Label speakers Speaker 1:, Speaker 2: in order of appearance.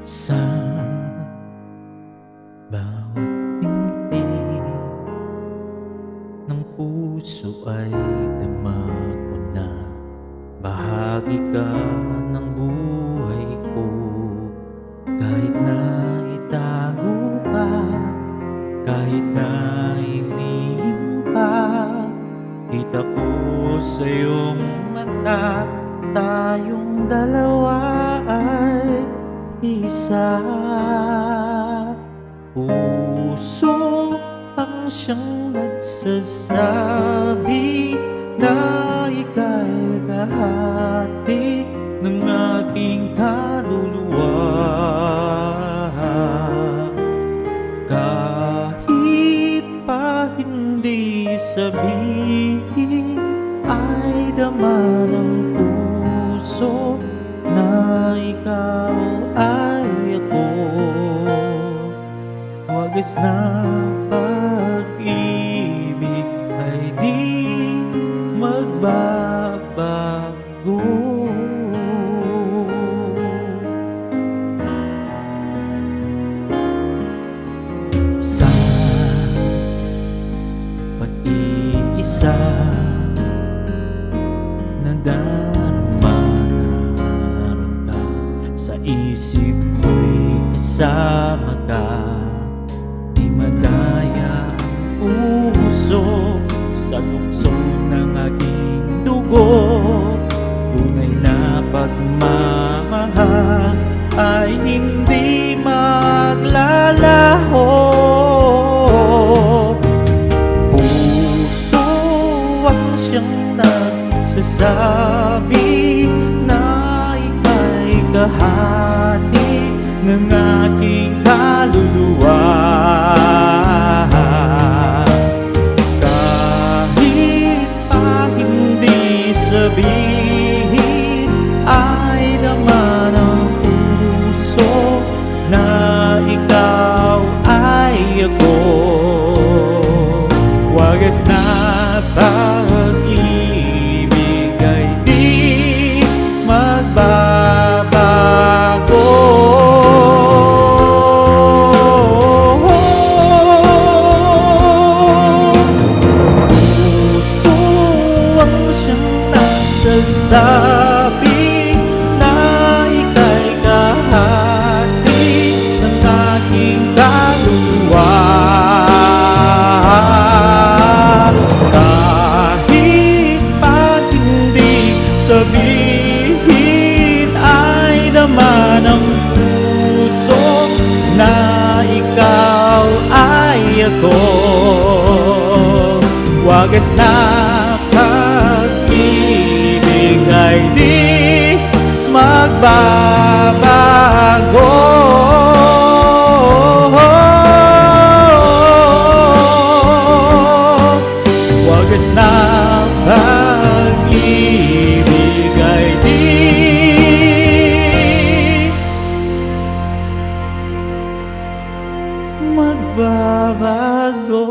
Speaker 1: Sa bawat pinti ng puso ay dama ko na bahagi ka ng buhay ko. Kahit na itago pa, kahit na ilihim pa, kita ko sa iyong mata, tayong dalawa ay isa. Puso ang siyang nagsasabi na ika'y kahati ng aking kaluluwa. Kahit pa hindi sabihin, ay dama ng puso na ikaw ay ako. Wagas na pag-ibig ay di magbabago. Sa pag-iisa na darama naroon ka, sa isip ko'y kasama ka. Di madaya ang puso sa tukso ng aking dugo. Tunay na pagmamahal ay hindi maglalaho. Puso ang siyang nagsasabi na ika'y kahati ng aking kaluluwa. Kahit pa hindi sabihin, ay dama ng puso na ikaw ay ako. Wagas na pag-ibig ay di magbabago. Puso ang siyang nagsasabi na ika'y kahati ng aking kaluluwa. Kahit pa hindi sabihin, ay dama ng puso na ikaw ay ako. Wagas na pag-ibig ay di magbabago. Wagas na pag-ibig ay di magbabago.